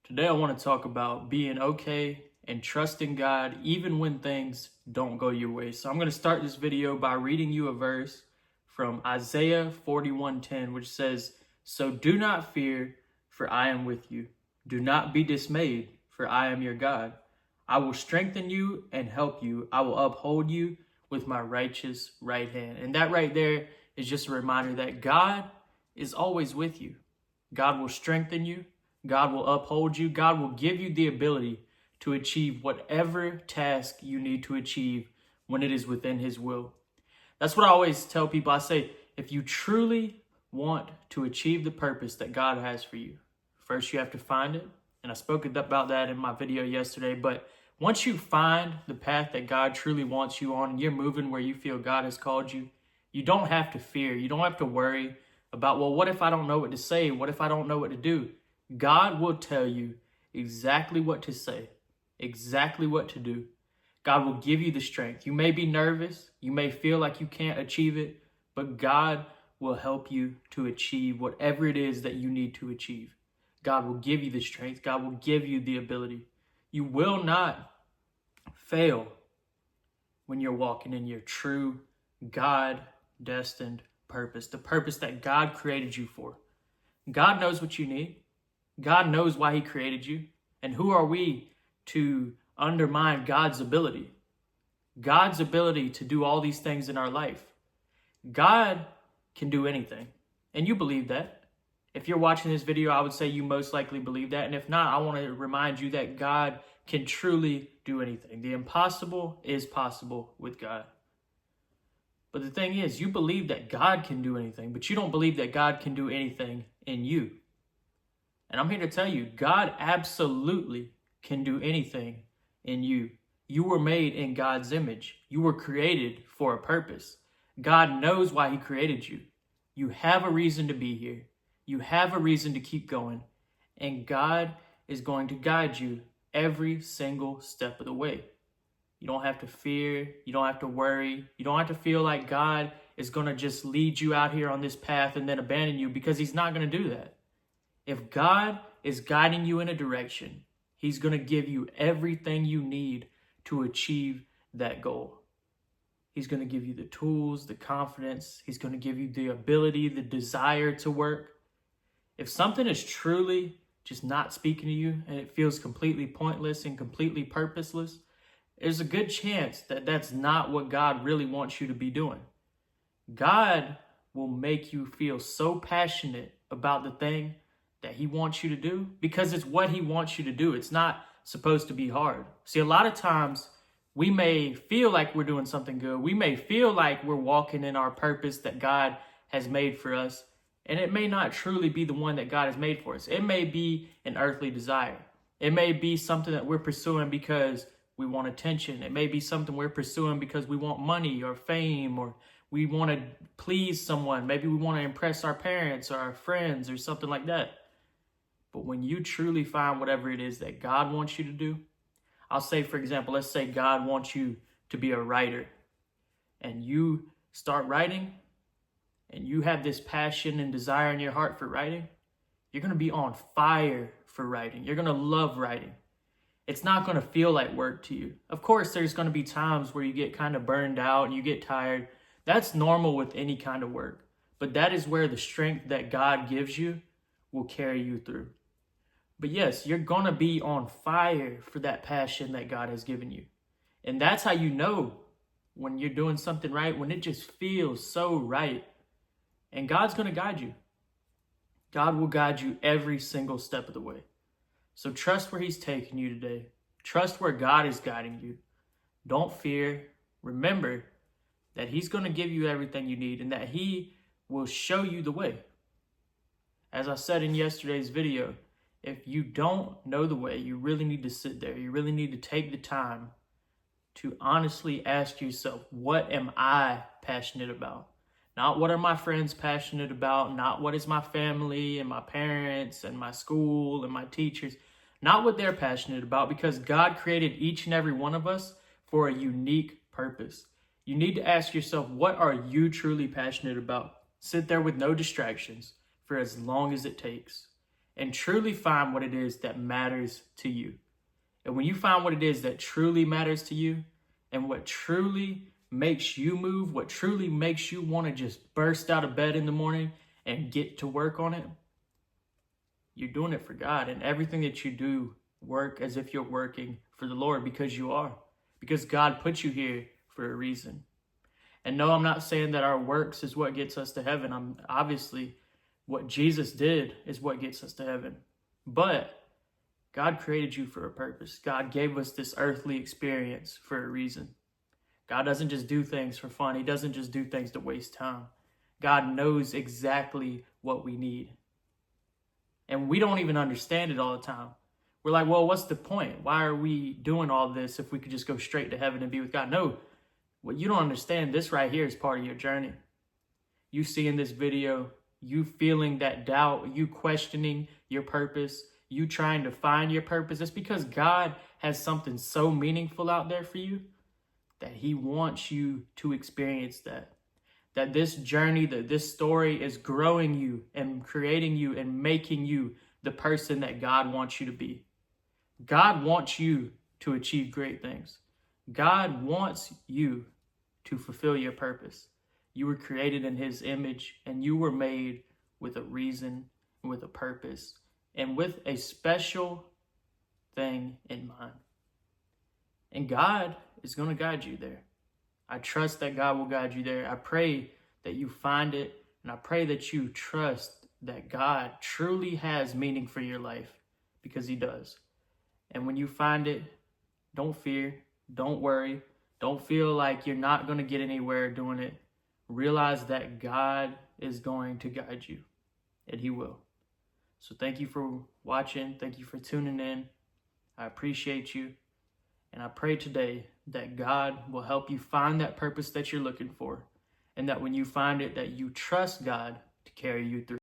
Today I want to talk about being okay and trusting God even when things don't go your way. So I'm going to start this video by reading you a verse from Isaiah 41:10, which says, "So do not fear, for I am with you. Do not be dismayed, for I am your God. I will strengthen you and help you. I will uphold you with my righteous right hand." And that right there is just a reminder that God is always with you. God will strengthen you. God will uphold you. God will give you the ability to achieve whatever task you need to achieve when it is within His will. That's what I always tell people. I say, if you truly want to achieve the purpose that God has for you, first you have to find it. And I spoke about that in my video yesterday. But once you find the path that God truly wants you on and you're moving where you feel God has called you, you don't have to fear. You don't have to worry about, well, what if I don't know what to say? What if I don't know what to do? God will tell you exactly what to say, exactly what to do. God will give you the strength. You may be nervous. You may feel like you can't achieve it, but God will help you to achieve whatever it is that you need to achieve. God will give you the strength. God will give you the ability. You will not fail when you're walking in your true God-destined purpose, the purpose that God created you for. God knows what you need. God knows why He created you. And who are we to undermine God's ability? God's ability to do all these things in our life. God can do anything. And you believe that. If you're watching this video, I would say you most likely believe that. And if not, I want to remind you that God can truly do anything. The impossible is possible with God. But the thing is, you believe that God can do anything, but you don't believe that God can do anything in you. And I'm here to tell you, God absolutely can do anything in you. You were made in God's image. You were created for a purpose. God knows why He created you. You have a reason to be here. You have a reason to keep going. And God is going to guide you every single step of the way. You don't have to fear. You don't have to worry. You don't have to feel like God is going to just lead you out here on this path and then abandon you, because He's not going to do that. If God is guiding you in a direction, He's going to give you everything you need to achieve that goal. He's going to give you the tools, the confidence. He's going to give you the ability, the desire to work. If something is truly just not speaking to you and it feels completely pointless and completely purposeless, there's a good chance that that's not what God really wants you to be doing. God will make you feel so passionate about the thing that He wants you to do because it's what He wants you to do. It's not supposed to be hard. See, a lot of times we may feel like we're doing something good. We may feel like we're walking in our purpose that God has made for us, and it may not truly be the one that God has made for us. It may be an earthly desire. It may be something that we're pursuing because we want attention. It may be something we're pursuing because we want money or fame, or we want to please someone. Maybe we want to impress our parents or our friends or something like that. But when you truly find whatever it is that God wants you to do, I'll say, for example, let's say God wants you to be a writer, and you start writing and you have this passion and desire in your heart for writing, you're going to be on fire for writing. You're going to love writing. It's not going to feel like work to you. Of course, there's going to be times where you get kind of burned out and you get tired. That's normal with any kind of work. But that is where the strength that God gives you will carry you through. But yes, you're going to be on fire for that passion that God has given you. And that's how you know when you're doing something right, when it just feels so right. And God's going to guide you. God will guide you every single step of the way. So trust where He's taking you today. Trust where God is guiding you. Don't fear. Remember that He's going to give you everything you need and that He will show you the way. As I said in yesterday's video, if you don't know the way, you really need to sit there. You really need to take the time to honestly ask yourself, what am I passionate about? Not what are my friends passionate about, not what is my family and my parents and my school and my teachers, not what they're passionate about, because God created each and every one of us for a unique purpose. You need to ask yourself, what are you truly passionate about? Sit there with no distractions for as long as it takes. and truly find what it is that matters to you. And when you find what it is that truly matters to you and what truly makes you move, what truly makes you want to just burst out of bed in the morning and get to work on it, you're doing it for God. And everything that you do, work as if you're working for the Lord, because you are. Because God put you here for a reason. And no, I'm not saying that our works is what gets us to heaven. Obviously, what Jesus did is what gets us to heaven. But God created you for a purpose. God gave us this earthly experience for a reason. God doesn't just do things for fun. He doesn't just do things to waste time. God knows exactly what we need. And we don't even understand it all the time. We're like, well, what's the point? Why are we doing all this if we could just go straight to heaven and be with God? No, what you don't understand, this right here is part of your journey. You seeing this video, you feeling that doubt, you questioning your purpose, you trying to find your purpose. It's because God has something so meaningful out there for you that he wants you to experience that. That this journey, that this story is growing you and creating you and making you the person that God wants you to be. God wants you to achieve great things. God wants you to fulfill your purpose. You were created in his image, and you were made with a reason, with a purpose, and with a special thing in mind. And God is going to guide you there. I trust that God will guide you there. I pray that you find it, and I pray that you trust that God truly has meaning for your life, because he does. And when you find it, don't fear, don't worry, don't feel like you're not going to get anywhere doing it. Realize that God is going to guide you, and he will. So thank you for watching. Thank you for tuning in. I appreciate you. And I pray today that God will help you find that purpose that you're looking for. And that when you find it, that you trust God to carry you through.